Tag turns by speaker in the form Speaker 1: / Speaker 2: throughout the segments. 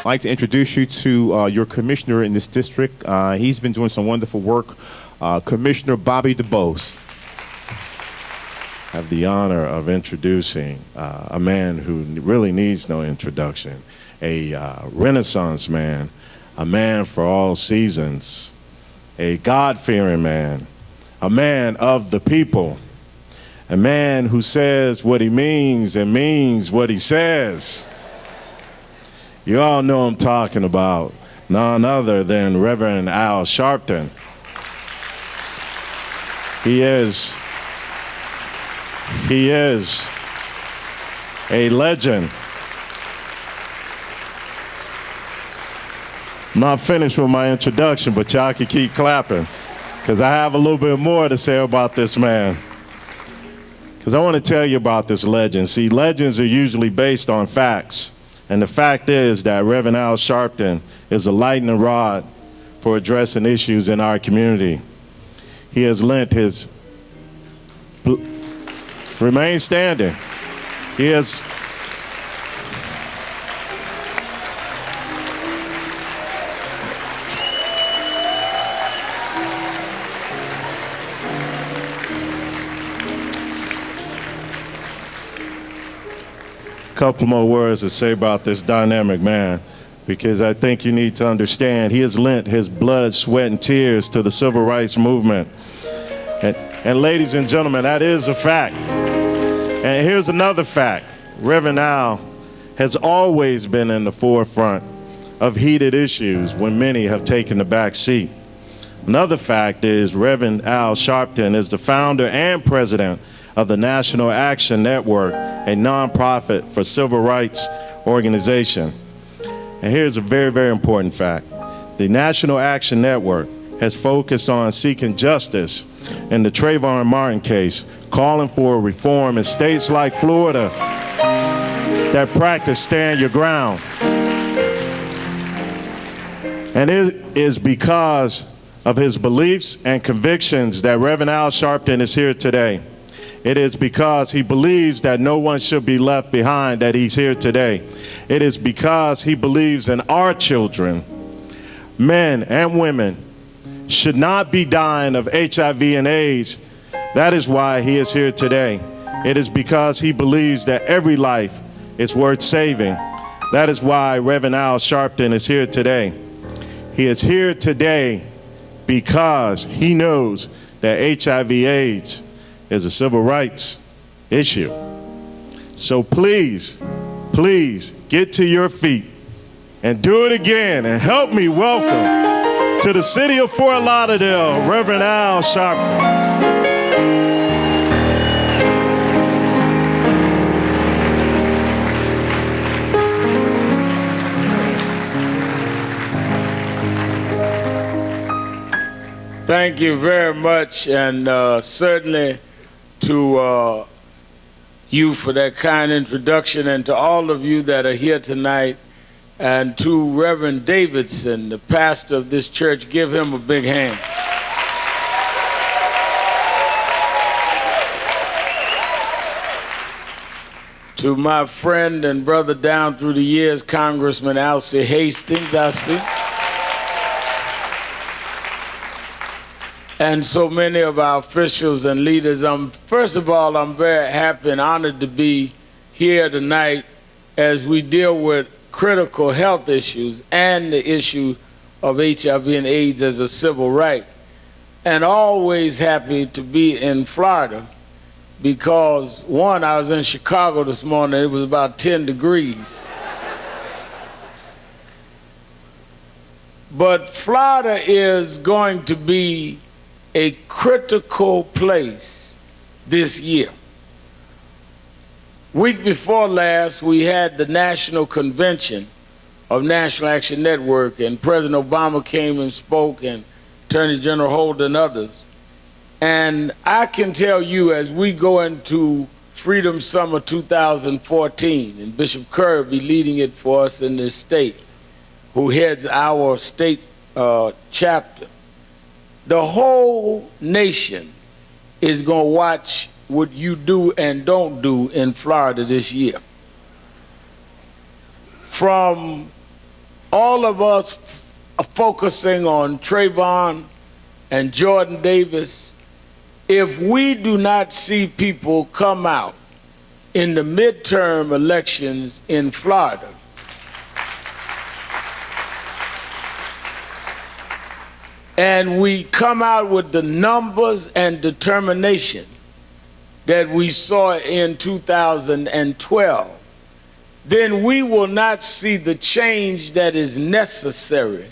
Speaker 1: like to introduce you to your commissioner in this district. He's been doing some wonderful work. Commissioner Bobby DuBose.
Speaker 2: I have the honor of introducing a man who really needs no introduction, a Renaissance man, a man for all seasons, a God-fearing man, a man of the people, a man who says what he means and means what he says. You all know I'm talking about none other than Reverend Al Sharpton. He is a legend. I'm not finished with my introduction, but y'all can keep clapping, because I have a little bit more to say about this man. Because I want to tell you about this legend. See, legends are usually based on facts. And the fact is that Reverend Al Sharpton is a lightning rod for addressing issues in our community. He has lent his... Remain standing. He has... Couple more words to say about this dynamic man, because I think you need to understand he has lent his blood, sweat, and tears to the civil rights movement. And ladies and gentlemen, that is a fact. And here's another fact. Reverend Al has always been in the forefront of heated issues when many have taken the back seat. Another fact is Reverend Al Sharpton is the founder and president of the National Action Network, a nonprofit for civil rights organization. And here's a very, very important fact. The National Action Network has focused on seeking justice in the Trayvon Martin case, calling for reform in states like Florida that practice stand your ground. And it is because of his beliefs and convictions that Reverend Al Sharpton is here today. It is because he believes that no one should be left behind that he's here today. It is because he believes in our children, men and women, should not be dying of HIV and AIDS. That is why he is here today. It is because he believes that every life is worth saving. That is why Reverend Al Sharpton is here today. He is here today because he knows that HIV/AIDS is a civil rights issue. So please, please get to your feet and do it again and help me welcome to the city of Fort Lauderdale, Reverend Al Sharpton.
Speaker 3: Thank you very much, and certainly to you for that kind introduction, and to all of you that are here tonight, and to Reverend Davidson, the pastor of this church. Give him a big hand. To my friend and brother down through the years, Congressman Alcee Hastings, I see. And so many of our officials and leaders. First of all, I'm very happy and honored to be here tonight as we deal with critical health issues and the issue of HIV and AIDS as a civil right. And always happy to be in Florida because, one, I was in Chicago this morning, it was about 10 degrees. But Florida is going to be a critical place this year. Week before last, we had the National Convention of National Action Network, and President Obama came and spoke, and Attorney General Holder and others. And I can tell you, as we go into Freedom Summer 2014, and Bishop Curry will be leading it for us in this state, who heads our state chapter, the whole nation is going to watch what you do and don't do in Florida this year. From all of us focusing on Trayvon and Jordan Davis, if we do not see people come out in the midterm elections in Florida, and we come out with the numbers and determination that we saw in 2012, then we will not see the change that is necessary,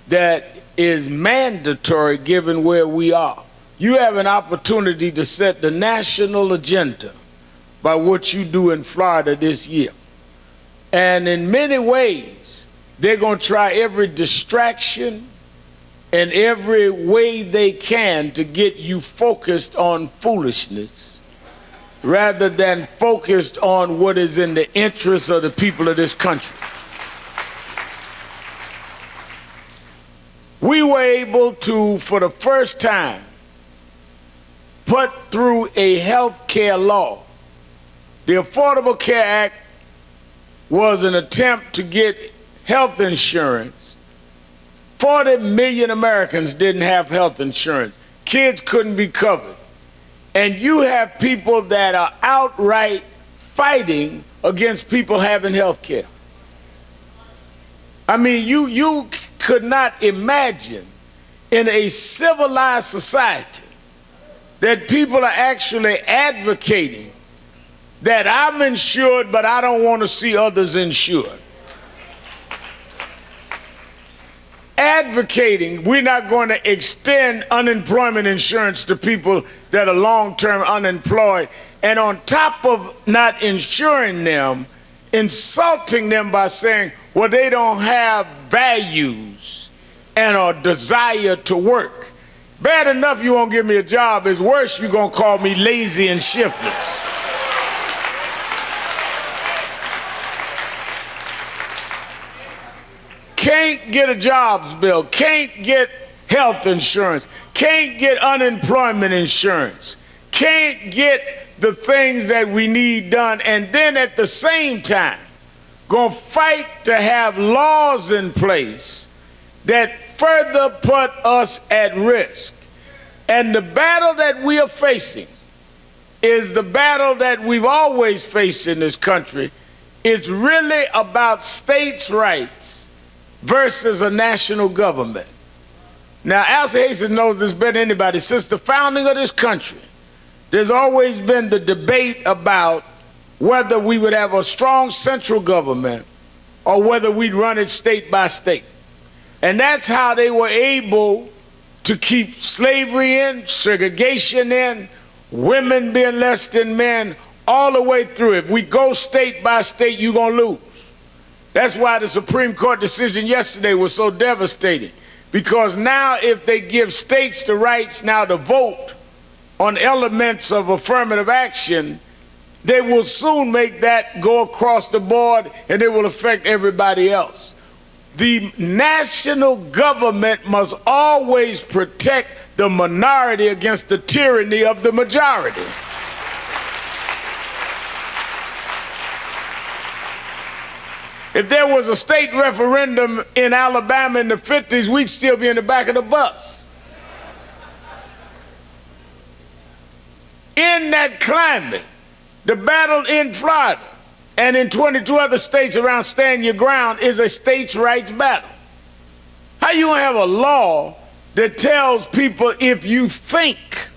Speaker 3: that is mandatory given where we are. You have an opportunity to set the national agenda by what you do in Florida this year. And in many ways, they're going to try every distraction and every way they can to get you focused on foolishness rather than focused on what is in the interests of the people of this country. We were able to, for the first time, put through a health care law. The Affordable Care Act was an attempt to get health insurance. 40 million Americans didn't have health insurance. Kids couldn't be covered. And you have people that are outright fighting against people having health care. I mean, you could not imagine in a civilized society that people are actually advocating that I'm insured, but I don't want to see others insured. Advocating we're not going to extend unemployment insurance to people that are long-term unemployed, and on top of not insuring them, insulting them by saying, well, they don't have values and a desire to work. Bad enough you won't give me a job, it's worse you're going to call me lazy and shiftless. Can't get a jobs bill, can't get health insurance, can't get unemployment insurance, can't get the things that we need done, and then at the same time gonna fight to have laws in place that further put us at risk. And the battle that we are facing is the battle that we've always faced in this country. It's really about states' rights versus a national government. Now, Al Sharpton knows this better than anybody. Since the founding of this country, there's always been the debate about whether we would have a strong central government or whether we'd run it state by state. And that's how they were able to keep slavery in, segregation in, women being less than men, all the way through. If we go state by state, you're going to lose. That's why the Supreme Court decision yesterday was so devastating, because now if they give states the rights now to vote on elements of affirmative action, they will soon make that go across the board and it will affect everybody else. The national government must always protect the minority against the tyranny of the majority. If there was a state referendum in Alabama in the 50s, we'd still be in the back of the bus. In that climate, the battle in Florida and in 22 other states around Stand Your Ground is a states' rights battle. How you gonna have a law that tells people if you think,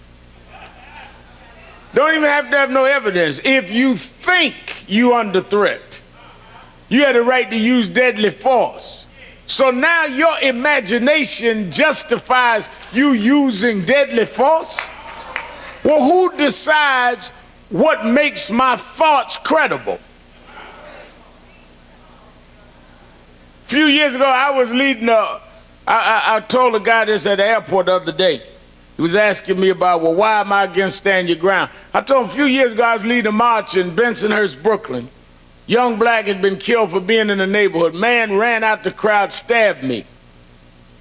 Speaker 3: don't even have to have no evidence, if you think you under threat, you had the right to use deadly force. So now your imagination justifies you using deadly force? Well, who decides what makes my thoughts credible? A few years ago, I was leading I told a guy this at the airport the other day. He was asking me about, well, why am I against Stand Your Ground? I told him a few years ago I was leading a march in Bensonhurst, Brooklyn. Young black had been killed for being in the neighborhood. Man ran out the crowd, stabbed me.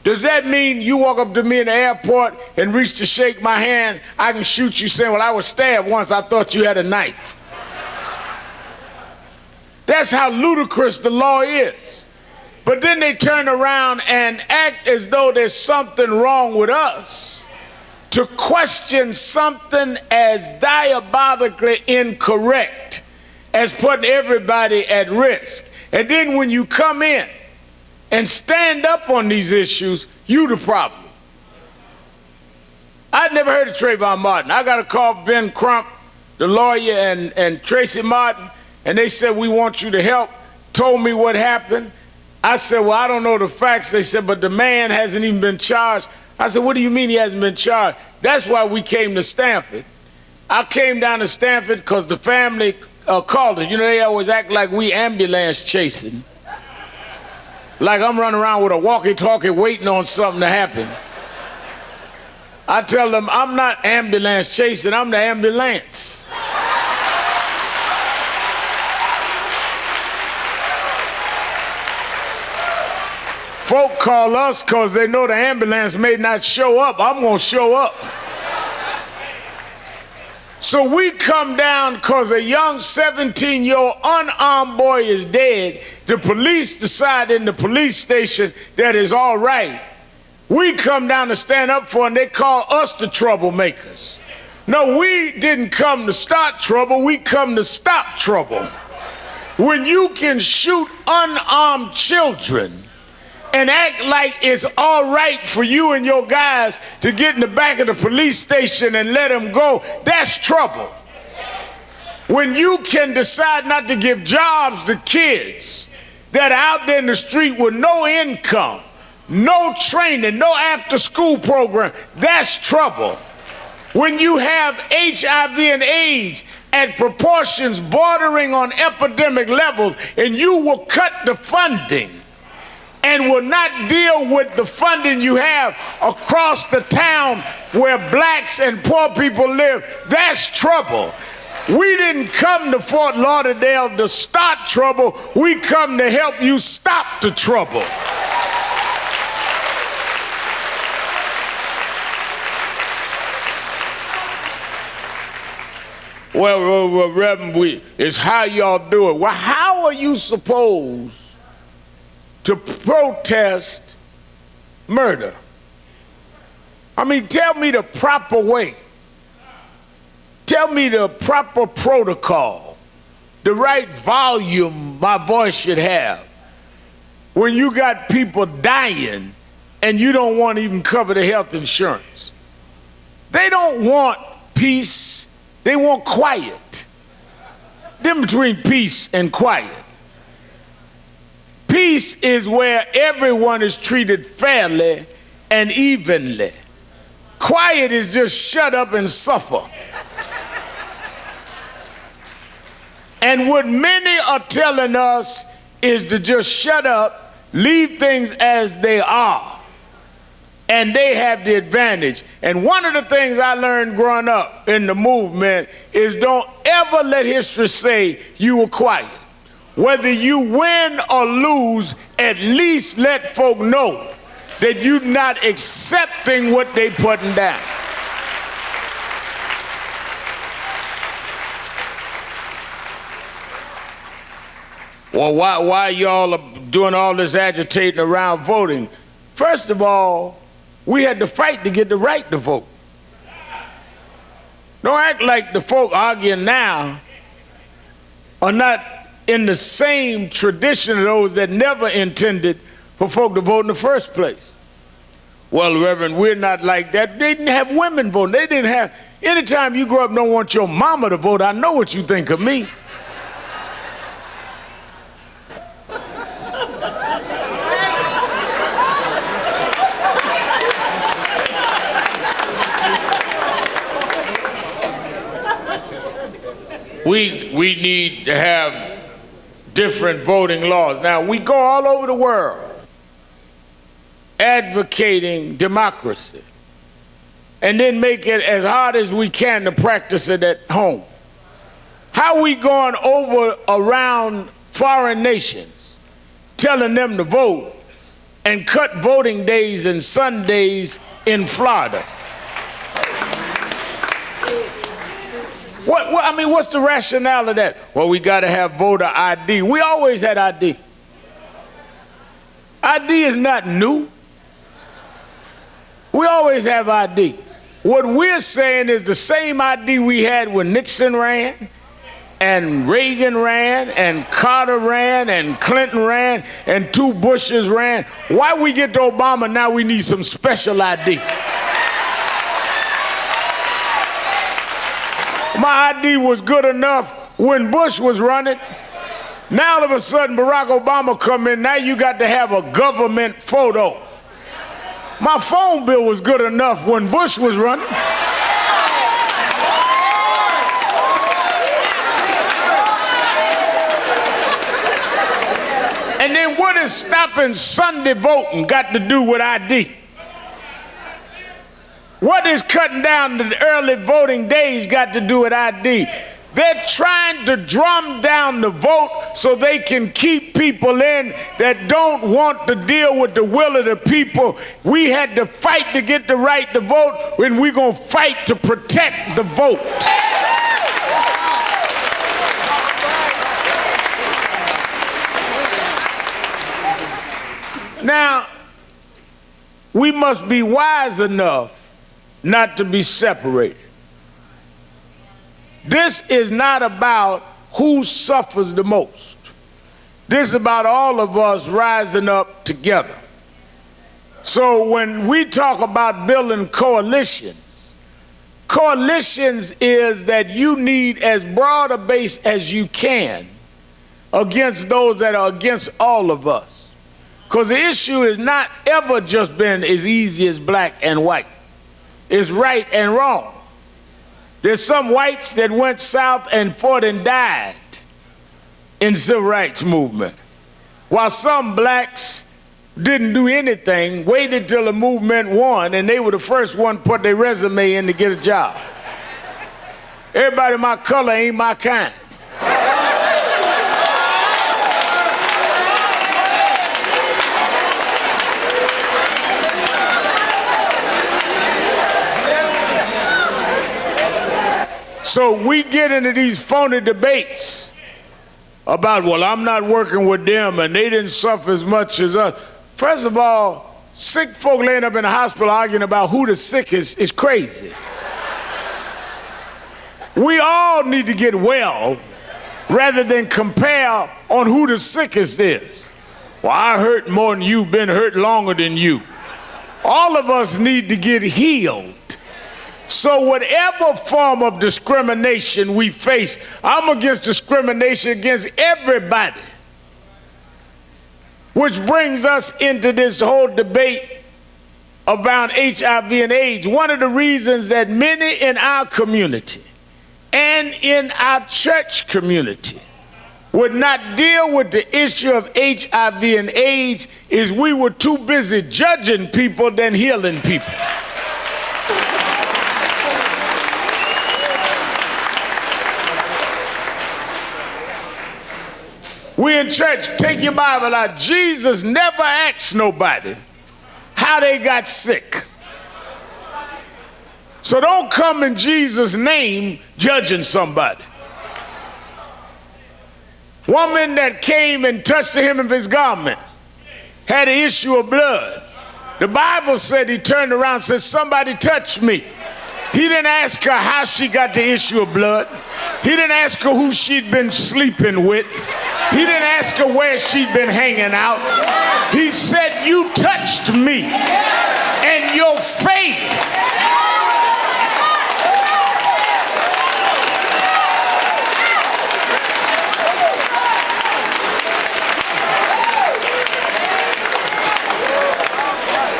Speaker 3: Does that mean you walk up to me in the airport and reach to shake my hand, I can shoot you saying, well, I was stabbed once, I thought you had a knife? That's how ludicrous the law is. but then they turn around and act as though there's something wrong with us, to question something as diabolically incorrect as putting everybody at risk. And then when you come in and stand up on these issues, you the problem. I'd never heard of Trayvon Martin. I got a call from Ben Crump, the lawyer, and Tracy Martin, and they said, we want you to help. Told me what happened. I said, well, I don't know the facts. They said, but the man hasn't even been charged. I said, what do you mean he hasn't been charged? That's why we came to Stanford. I came down to Stanford because the family called us. You know, they always act like we ambulance chasing. Like I'm running around with a walkie-talkie waiting on something to happen. I tell them, I'm not ambulance chasing, I'm the ambulance. Folk call us because they know the ambulance may not show up. I'm going to show up. So we come down because a young 17-year-old unarmed boy is dead. The police decide in the police station that it's all right. We come down to stand up for, and they call us the troublemakers. No, we didn't come to start trouble, we come to stop trouble. When you can shoot unarmed children and act like it's all right for you and your guys to get in the back of the police station and let them go, that's trouble. When you can decide not to give jobs to kids that are out there in the street with no income, no training, no after-school program, that's trouble. When you have HIV and AIDS at proportions bordering on epidemic levels, and you will cut the funding and will not deal with the funding you have across the town where blacks and poor people live, that's trouble. We didn't come to Fort Lauderdale to start trouble, we come to help you stop the trouble. Well, Reverend, it's how y'all do it. Well, how are you supposed to protest murder? I mean, tell me the proper way. Tell me the proper protocol, the right volume my voice should have when you got people dying and you don't want to even cover the health insurance. They don't want peace. They want quiet. Difference between peace and quiet. Peace is where everyone is treated fairly and evenly. Quiet is just shut up and suffer. And what many are telling us is to just shut up, leave things as they are, and they have the advantage. And one of the things I learned growing up in the movement is don't ever let history say you were quiet. Whether you win or lose, at least let folk know that you're not accepting what they putting down. Well, why y'all are doing all this agitating around voting? First of all, we had to fight to get the right to vote. Don't act like the folk arguing now are not in the same tradition of those that never intended for folk to vote in the first place. Well, Reverend, we're not like that. They didn't have women voting. They didn't have, anytime you grow up and don't want your mama to vote, I know what you think of me. We need to have different voting laws. Now, we go all over the world advocating democracy and then make it as hard as we can to practice it at home. How we going over around foreign nations telling them to vote and cut voting days and Sundays in Florida? I mean, what's the rationale of that? Well, we got to have voter ID. We always had ID. ID is not new. We always have ID. What we're saying is the same ID we had when Nixon ran, and Reagan ran, and Carter ran, and Clinton ran, and 2 Bushes ran. Why we get to Obama, now we need some special ID? My ID was good enough when Bush was running. Now all of a sudden Barack Obama come in, now you got to have a government photo. My phone bill was good enough when Bush was running. And then what is stopping Sunday voting got to do with ID? What is cutting down the early voting days got to do with ID? They're trying to drum down the vote so they can keep people in that don't want to deal with the will of the people. We had to fight to get the right to vote, and we're going to fight to protect the vote. Now, we must be wise enough not to be separated. This is not about who suffers the most. This is about all of us rising up together. So when we talk about building coalitions, coalitions is that you need as broad a base as you can against those that are against all of us. Because the issue is not ever just been as easy as black and white. It's right and wrong. There's some whites that went south and fought and died in the civil rights movement, while some blacks didn't do anything, waited till the movement won, and they were the first one to put their resume in to get a job. Everybody my color ain't my kind. So we get into these phony debates about, well, I'm not working with them and they didn't suffer as much as us. First of all, sick folk laying up in the hospital arguing about who the sickest is crazy. We all need to get well rather than compare on who the sickest is. Well, I hurt more than you, been hurt longer than you. All of us need to get healed. So whatever form of discrimination we face, I'm against discrimination against everybody. Which brings us into this whole debate around HIV and AIDS. One of the reasons that many in our community and in our church community would not deal with the issue of HIV and AIDS is we were too busy judging people than healing people. We in church, take your Bible out. Jesus never asked nobody how they got sick. So don't come in Jesus' name judging somebody. Woman that came and touched the hem of his garment had an issue of blood. The Bible said he turned around and said, somebody touched me. He didn't ask her how she got the issue of blood. He didn't ask her who she'd been sleeping with. He didn't ask her where she'd been hanging out. He said, you touched me, and your faith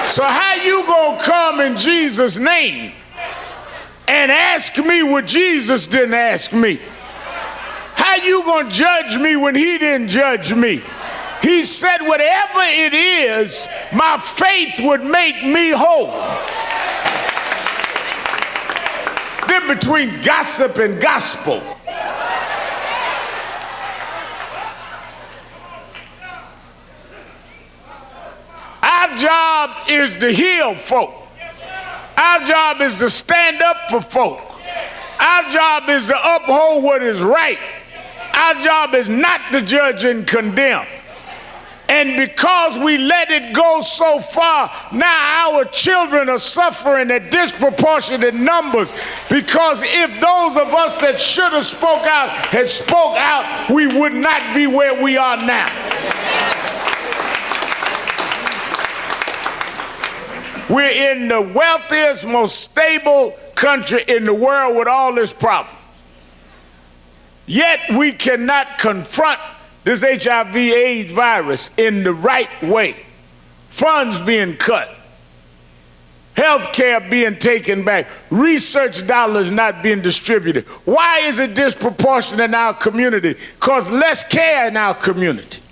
Speaker 3: So how you gonna come in Jesus' name and ask me what Jesus didn't ask me? How you gonna judge me when he didn't judge me? He said whatever it is, my faith would make me whole. Then between gossip and gospel. Our job is to heal folk. Our job is to stand up for folk. Our job is to uphold what is right. Our job is not to judge and condemn. And because we let it go so far, now our children are suffering at disproportionate numbers, because if those of us that should have spoke out had spoke out, we would not be where we are now. We're in the wealthiest, most stable country in the world with all this problem. Yet we cannot confront this HIV/AIDS virus in the right way. Funds being cut, health care being taken back, research dollars not being distributed. Why is it disproportionate in our community? Because less care in our community.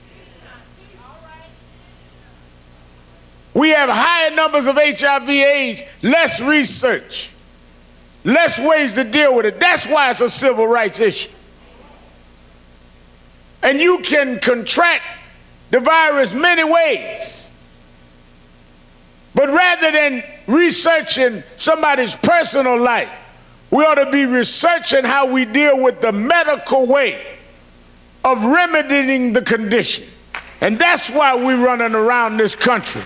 Speaker 3: We have higher numbers of HIV/AIDS, less research, less ways to deal with it. That's why it's a civil rights issue. And you can contract the virus many ways. But rather than researching somebody's personal life, we ought to be researching how we deal with the medical way of remedying the condition. And that's why we're running around this country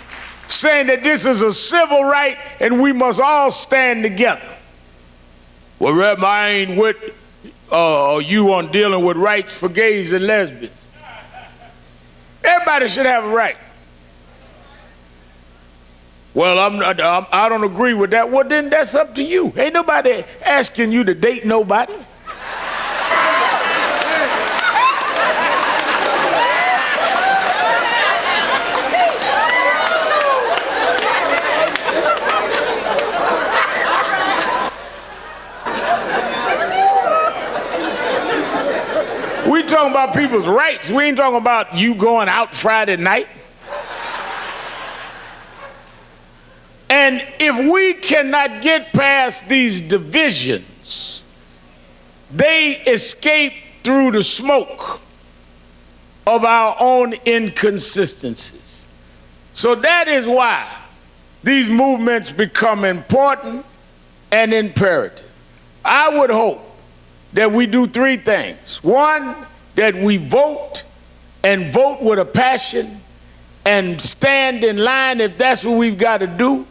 Speaker 3: saying that this is a civil right and we must all stand together. Well, Reverend, I ain't with you on dealing with rights for gays and lesbians. Everybody should have a right. Well, I don't agree with that. Well, then that's up to you. Ain't nobody asking you to date nobody. We talking about people's rights. We ain't talking about you going out Friday night. And if we cannot get past these divisions, they escape through the smoke of our own inconsistencies. So that is why these movements become important and imperative. I would hope that we do three things. One, that we vote, and vote with a passion, and stand in line if that's what we've got to do,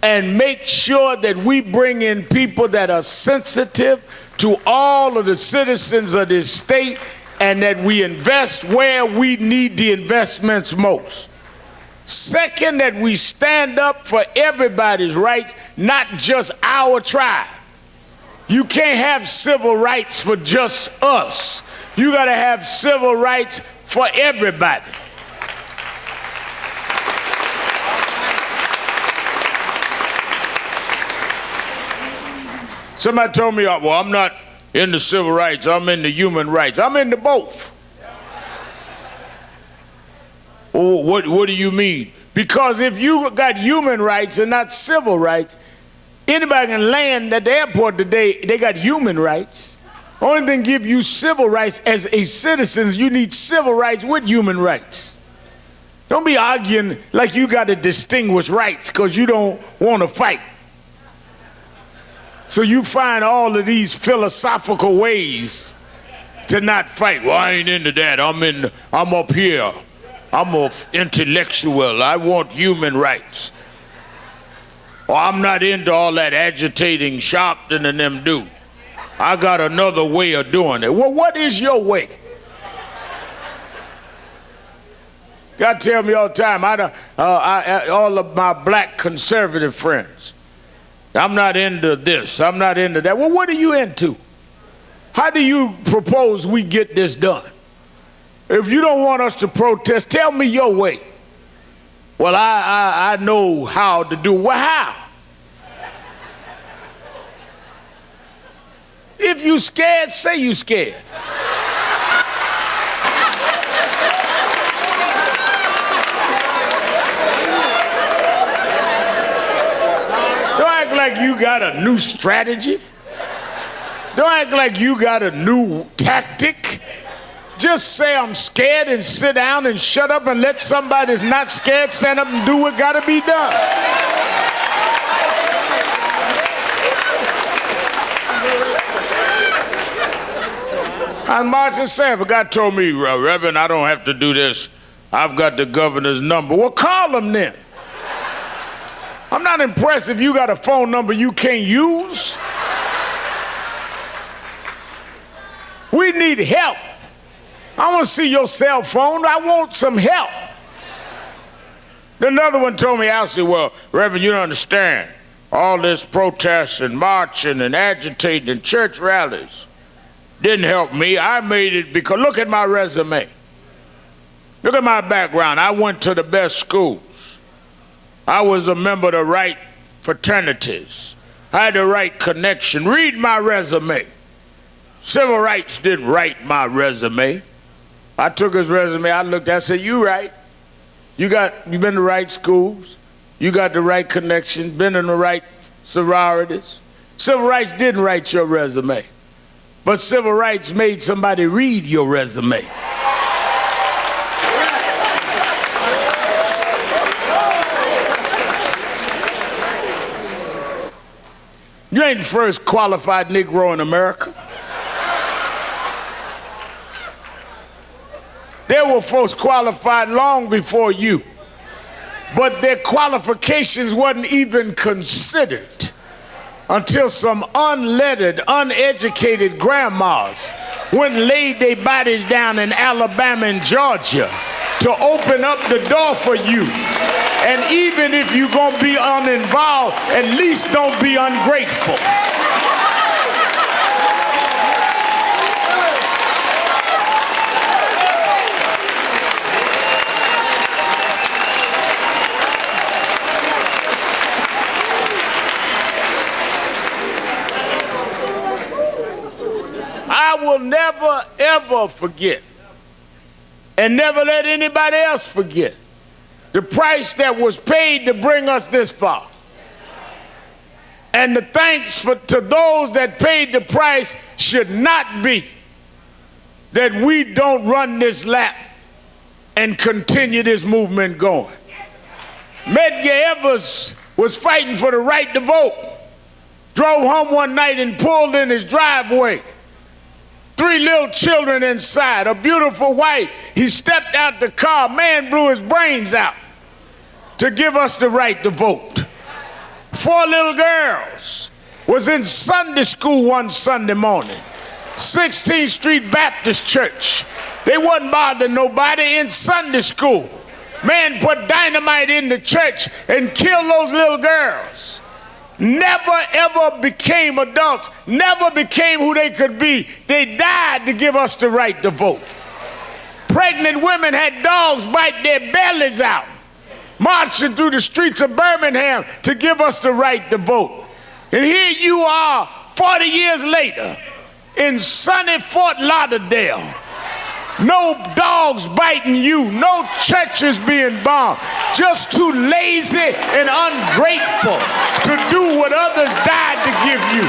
Speaker 3: and make sure that we bring in people that are sensitive to all of the citizens of this state, and that we invest where we need the investments most. Second, that we stand up for everybody's rights, not just our tribe. You can't have civil rights for just us. You got to have civil rights for everybody. Somebody told me, well, I'm not into civil rights, I'm into human rights. I'm into both. Well, what do you mean? Because if you got human rights and not civil rights, anybody can land at the airport today, they got human rights. Only thing give you civil rights as a citizen, you need civil rights with human rights. Don't be arguing like you got to distinguish rights because you don't want to fight. So you find all of these philosophical ways to not fight. Well, I ain't into that. I'm up here. I'm an intellectual. I want human rights. Or I'm not into all that agitating Sharpton and them do. I got another way of doing it. Well, what is your way? God tell me all the time, all of my black conservative friends, I'm not into this, I'm not into that. Well, what are you into? How do you propose we get this done? If you don't want us to protest, tell me your way. Well, I know how to do. Well, how? If you scared, say you scared. Don't act like you got a new strategy. Don't act like you got a new tactic. Just say I'm scared and sit down and shut up and let somebody that's not scared stand up and do what got to be done. On March the 7th, God told me, Reverend, I don't have to do this. I've got the governor's number. Well, call him then. I'm not impressed if you got a phone number you can't use. We need help. I want to see your cell phone. I want some help. Another one told me, I said, well, Reverend, you don't understand. All this protest and marching and agitating and church rallies didn't help me. I made it because, look at my resume. Look at my background. I went to the best schools. I was a member of the right fraternities. I had the right connection. Read my resume. Civil rights didn't write my resume. I took his resume, I looked, I said, you right. You've been to the right schools. You got the right connections, been in the right sororities. Civil rights didn't write your resume, but civil rights made somebody read your resume. You ain't the first qualified Negro in America. There were folks qualified long before you, but their qualifications wasn't even considered until some unlettered, uneducated grandmas went and laid their bodies down in Alabama and Georgia to open up the door for you. And even if you're gonna be uninvolved, at least don't be ungrateful. I will never, ever forget, and never let anybody else forget, the price that was paid to bring us this far. And the thanks to those that paid the price should not be that we don't run this lap and continue this movement going. Medgar Evers was fighting for the right to vote. Drove home one night and pulled in his driveway. 3 little children inside, a beautiful wife. He stepped out the car, man blew his brains out to give us the right to vote. 4 little girls was in Sunday school one Sunday morning, 16th Street Baptist Church. They wasn't bothering nobody in Sunday school. Man put dynamite in the church and killed those little girls. Never ever became adults, never became who they could be. They died to give us the right to vote. Pregnant women had dogs bite their bellies out, marching through the streets of Birmingham to give us the right to vote. And here you are 40 years later in sunny Fort Lauderdale. No dogs biting you, no churches being bombed, just too lazy and ungrateful to do what others died to give you.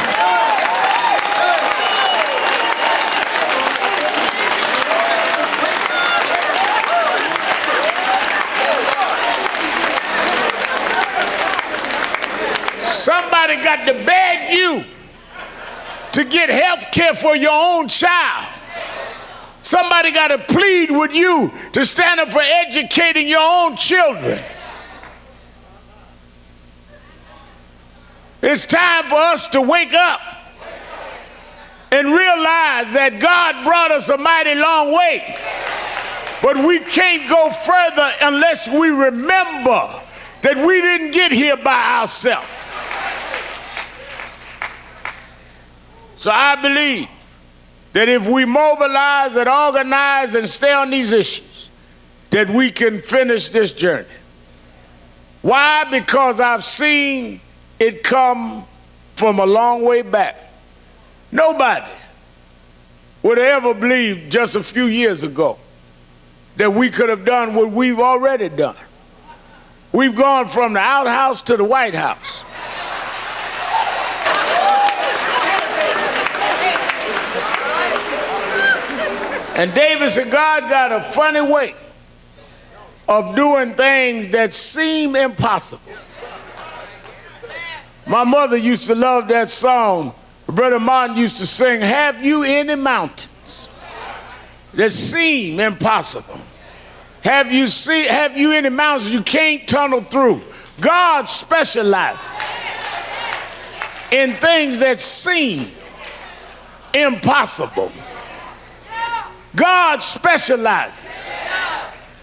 Speaker 3: Somebody got to beg you to get health care for your own child. Somebody got to plead with you to stand up for educating your own children. It's time for us to wake up and realize that God brought us a mighty long way. But we can't go further unless we remember that we didn't get here by ourselves. So I believe that if we mobilize and organize and stay on these issues, that we can finish this journey. Why? Because I've seen it come from a long way back. Nobody would have ever believed just a few years ago that we could have done what we've already done. We've gone from the outhouse to the White House. And David said, God got a funny way of doing things that seem impossible. My mother used to love that song. Brother Martin used to sing, have you any mountains that seem impossible? Have you any mountains you can't tunnel through? God specializes in things that seem impossible. God specializes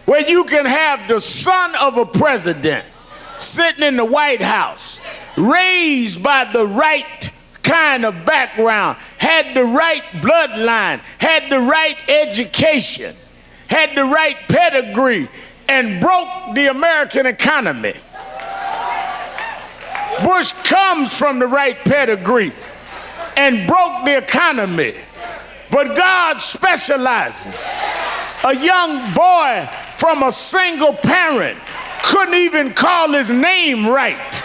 Speaker 3: where you can have the son of a president sitting in the White House, raised by the right kind of background, had the right bloodline, had the right education, had the right pedigree, and broke the American economy. Bush comes from the right pedigree and broke the economy. But God specializes. A young boy from a single parent couldn't even call his name right.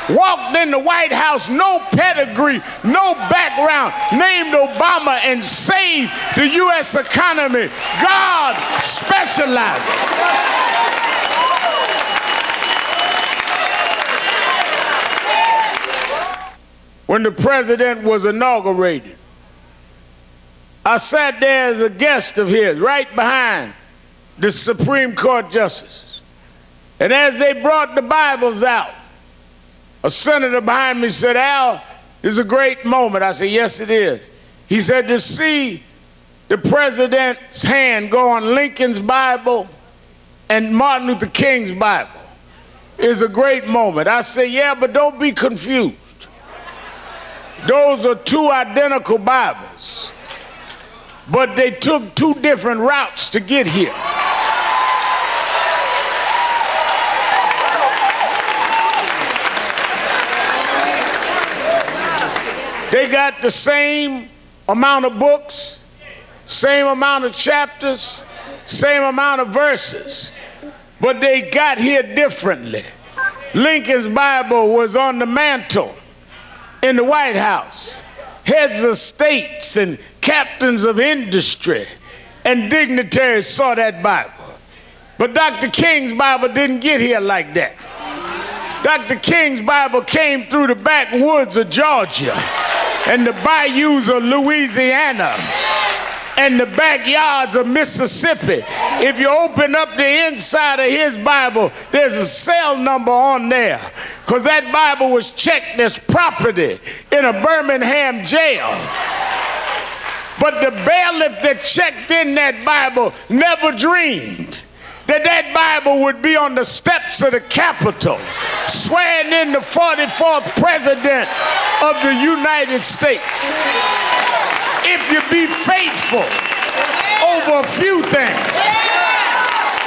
Speaker 3: Walked in the White House, no pedigree, no background, named Obama and saved the U.S. economy. God specializes. When the president was inaugurated, I sat there as a guest of his, right behind the Supreme Court justices. And as they brought the Bibles out, a senator behind me said, "Al, this is a great moment." I said, "Yes, it is." He said, "To see the president's hand go on Lincoln's Bible and Martin Luther King's Bible is a great moment." I said, "Yeah, but don't be confused. Those are two identical Bibles, but they took two different routes to get here." They got the same amount of books, same amount of chapters, same amount of verses, but they got here differently. Lincoln's Bible was on the mantle in the White House. Heads of states and captains of industry and dignitaries saw that Bible. But Dr. King's Bible didn't get here like that. Dr. King's Bible came through the backwoods of Georgia and the bayous of Louisiana and the backyards of Mississippi. If you open up the inside of his Bible, there's a cell number on there, because that Bible was checked as property in a Birmingham jail. But the bailiff that checked in that Bible never dreamed that that Bible would be on the steps of the Capitol, swearing in the 44th president of the United States. If you be faithful over a few things,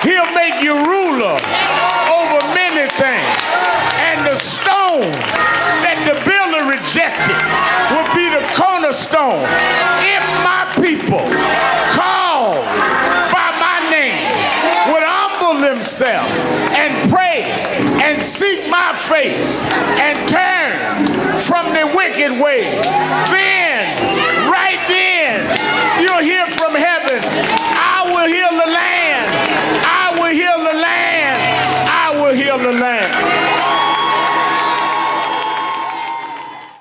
Speaker 3: he'll make you ruler over many things. And the stone that the builder rejected will be the cornerstone. If my people called by my name would humble themselves and pray and seek my face and turn from their wicked ways, then